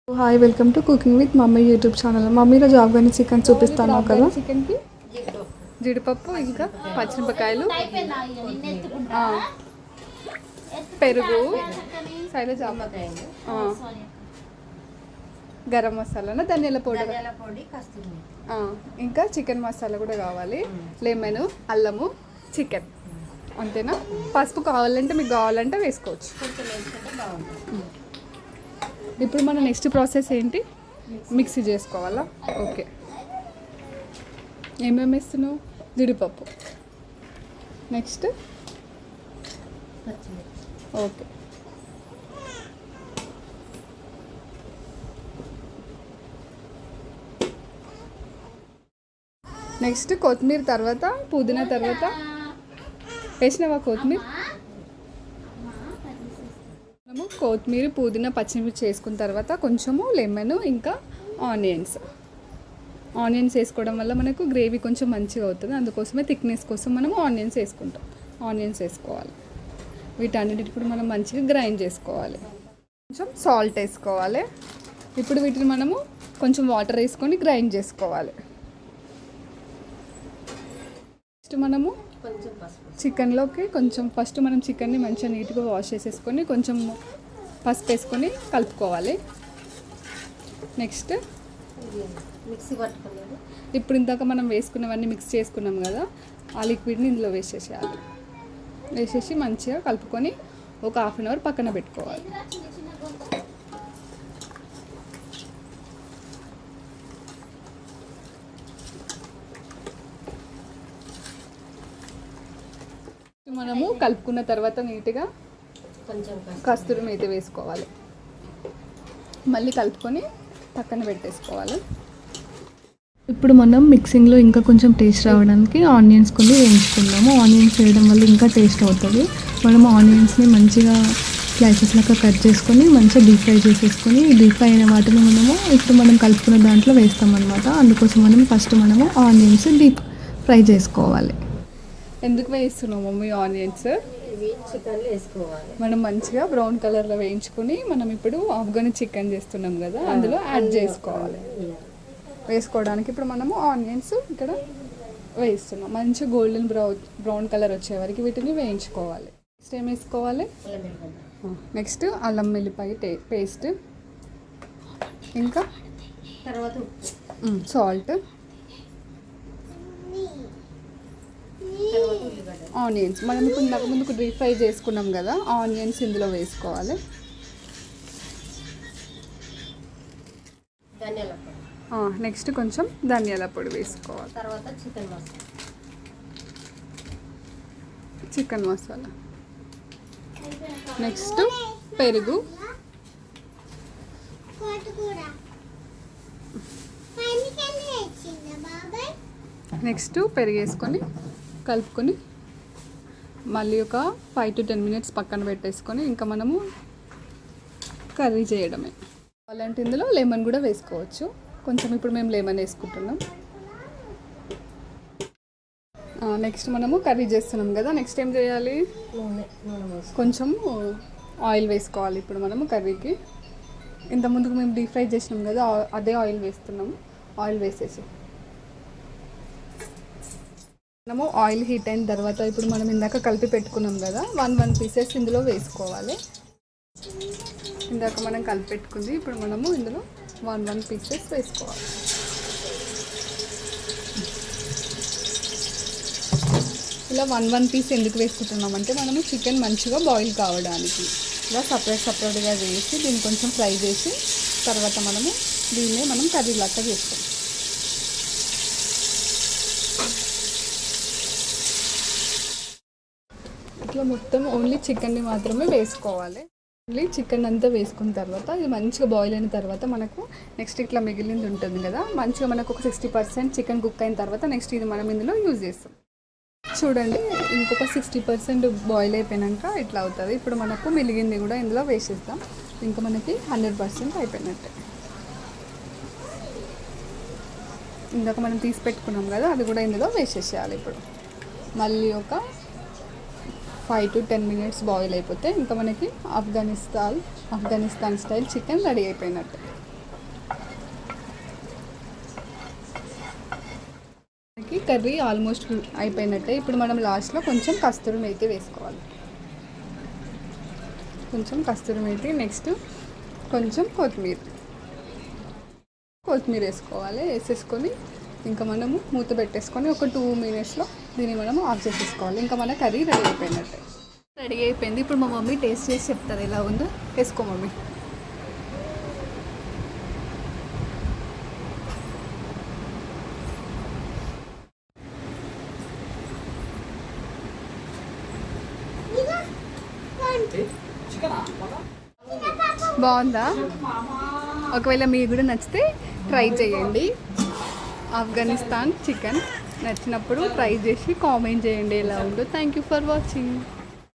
Hi welcome to cooking with mummy YouTube channel. మమ్మీలో Afghani chicken చూపిస్తాను కదా. చికెన్కి జీడిపప్పు ఇంకా పచ్చిమిరపకాయలు, పెరుగు, శైలజ గరం మసాలా, ధనియాల పౌడర్, ఇంకా చికెన్ మసాలా కూడా కావాలి, లెమన్, అల్లము, చికెన్. అంతేనా? పసుపు కావాలంటే మీకు కావాలంటే వేసుకోవచ్చు. ఇప్పుడు మన నెక్స్ట్ ప్రాసెస్ ఏంటి? మిక్సీ చేసుకోవాలా? ఓకే. ఏమేమి వేస్తున్నావు? జీడిపప్పు, నెక్స్ట్ ఓకే, నెక్స్ట్ కొత్తిమీర, తర్వాత పుదీనా, తర్వాత వేసినావా కొత్తిమీర? మనము కొత్తిమీర, పుదీనా, పచ్చిమిర్చి వేసుకున్న తర్వాత కొంచెము లెమన్, ఇంకా ఆనియన్స్ వేసుకోవడం వల్ల మనకు గ్రేవీ కొంచెం మంచిగా అవుతుంది. అందుకోసమే థిక్నెస్ కోసం మనము ఆనియన్స్ వేసుకుంటాం. ఆనియన్స్ వేసుకోవాలి. వీటన్నిటి కూడా మనం మంచిగా గ్రైండ్ చేసుకోవాలి. కొంచెం సాల్ట్ వేసుకోవాలి. ఇప్పుడు వీటిని మనము కొంచెం వాటర్ వేసుకొని గ్రైండ్ చేసుకోవాలి. నెక్స్ట్ మనము చికెన్లోకి కొంచెం ఫస్ట్ మనం చికెన్ని మంచిగా నీట్గా వాష్ చేసేసుకొని కొంచెం పసుపు వేసుకొని కలుపుకోవాలి. నెక్స్ట్ మిక్సీ పట్టుకున్నాను. ఇప్పుడు ఇందాక మనం వేసుకున్నవన్నీ మిక్స్ చేసుకున్నాం కదా, ఆ లిక్విడ్ని ఇందులో వేసేసేయాలి. వేసేసి మంచిగా కలుపుకొని ఒక హాఫ్ అన్ అవర్ పక్కన పెట్టుకోవాలి. మనము కలుపుకున్న తర్వాత నీట్గా కొంచెం కస్తూరి మేతి వేసుకోవాలి. మళ్ళీ కలుపుకొని పక్కన పెట్టేసుకోవాలి. ఇప్పుడు మనం మిక్సింగ్లో ఇంకా కొంచెం టేస్ట్ రావడానికి ఆనియన్స్ కొన్ని వేయించుకున్నాము. ఆనియన్స్ వేయడం వల్ల ఇంకా టేస్ట్ అవుతుంది. మనము ఆనియన్స్ని మంచిగా స్లైసెస్ లాగా కట్ చేసుకొని మంచిగా డీప్ ఫ్రై చేసేసుకొని డీప్ ఫ్రై అయిన వాటిని మనము ఇప్పుడు మనం కలుపుకున్న దాంట్లో వేస్తామన్నమాట. అందుకోసం ఫస్ట్ మనము ఆనియన్స్ డీప్ ఫ్రై చేసుకోవాలి. ఎందుకు వేస్తున్నాము మమ్మీ ఆనియన్స్? చికెన్లో వేసుకోవాలి. మనం మంచిగా బ్రౌన్ కలర్లో వేయించుకొని మనం ఇప్పుడు ఆఫ్ఘనీ చికెన్ చేస్తున్నాం కదా, అందులో యాడ్ చేసుకోవాలి. వేసుకోవడానికి ఇప్పుడు మనము ఆనియన్స్ ఇక్కడ వేస్తున్నాం. మంచి గోల్డెన్ బ్రౌన్ కలర్ వచ్చే వరకు వీటిని వేయించుకోవాలి. నెక్స్ట్ ఏం వేసుకోవాలి? నెక్స్ట్ అల్లం వెల్లిపాయ పేస్ట్, ఇంకా తర్వాత సాల్ట్, ఆనియన్స్. మనం ఇప్పుడు ఇంతకు ముందుకు డీప్ ఫ్రై చేసుకున్నాం కదా, ఆనియన్స్ ఇందులో వేసుకోవాలి. ధనియాల పొడి, నెక్స్ట్ కొంచెం ధనియాల పొడి వేసుకోవాలి. తర్వాత చికెన్ మసాలా, నెక్స్ట్ పెరుగు, నెక్స్ట్ పెరుగు వేసుకొని కలుపుకొని మళ్ళీ ఒక 5 to 10 minutes పక్కన పెట్టేసుకొని ఇంకా మనము కర్రీ చేయడమే. అలాంటి ఇందులో లెమన్ కూడా వేసుకోవచ్చు. కొంచెం ఇప్పుడు మేము లెమన్ వేసుకుంటున్నాం. నెక్స్ట్ మనము కర్రీ చేస్తున్నాం కదా, నెక్స్ట్ ఏం చేయాలి? కొంచెం ఆయిల్ వేసుకోవాలి. ఇప్పుడు మనము కర్రీకి ఇంతకుముందుకు మేము డీప్ ఫ్రై చేసినాం కదా, అదే ఆయిల్ వేస్తున్నాము. ఆయిల్ వేసేసి మనము ఆయిల్ హీట్ అయిన తర్వాత ఇప్పుడు మనం ఇందాక కలిపి పెట్టుకున్నాం కదా, 1 పీసెస్ ఇందులో వేసుకోవాలి. ఇందాక మనం కలిపి పెట్టుకుంది ఇప్పుడు మనము ఇందులో 1 పీసెస్ వేసుకోవాలి. ఇలా 1 పీస్ ఎందుకు వేసుకుంటున్నామంటే మనము చికెన్ మంచిగా బాయిల్ కావడానికి. ఇలా సపరేట్గా వేసి దీన్ని కొంచెం ఫ్రై చేసి తర్వాత మనము దీన్నే మనం కర్రీ లాగా చేస్తాం. ఇట్లా మొత్తం ఓన్లీ చికెన్ని మాత్రమే వేసుకోవాలి. ఓన్లీ చికెన్ అంతా వేసుకున్న తర్వాత ఇది మంచిగా బాయిల్ అయిన తర్వాత మనకు నెక్స్ట్ ఇట్లా మిగిలింది ఉంటుంది కదా, మంచిగా మనకు ఒక 60% చికెన్ కుక్ అయిన తర్వాత నెక్స్ట్ ఇది మనం ఇందులో యూజ్ చేస్తాం. చూడండి, ఇంకొక 60% బాయిల్ అయిపోయాక ఇట్లా అవుతుంది. ఇప్పుడు మనకు మిగిలింది కూడా ఇందులో వేసేస్తాం. ఇంకా మనకి 100% అయిపోయినట్టే. ఇందాక మనం తీసి పెట్టుకున్నాం కదా, అది కూడా ఇందులో వేసేసేయాలి. ఇప్పుడు మళ్ళీ ఒక 5 to 10 minutes బాయిల్ అయిపోతే ఇంకా మనకి ఆఫ్ఘనిస్తాన్ స్టైల్ చికెన్ రెడీ అయిపోయినట్టు. మనకి కర్రీ ఆల్మోస్ట్ అయిపోయినట్టే. ఇప్పుడు మనం లాస్ట్లో కొంచెం కస్తూరి మేతి వేసుకోవాలి. కొంచెం కస్తూరి మేతి, నెక్స్ట్ కొంచెం కొత్తిమీర వేసుకోవాలి. వేసేసుకొని ఇంకా మనము మూత పెట్టేసుకొని ఒక 2 minutesలో దీన్ని మనము ఆఫ్ చేసేసుకోవాలి. ఇంకా మన కర్రీ రెడీ అయిపోయినట్టే. రెడీ అయిపోయింది. ఇప్పుడు మా మమ్మీ టేస్ట్ చేసి చెప్తుంది ఎలా ఉందో. వేసుకో మమ్మీ. బాగుందా? ఒకవేళ మీకు కూడా నచ్చితే ట్రై చేయండి. ఆఫ్ఘనిస్తాన్ చికెన్ నచ్చినప్పుడు ట్రై చేసి కామెంట్ చేయండి ఎలా ఉందో. Thank you for watching.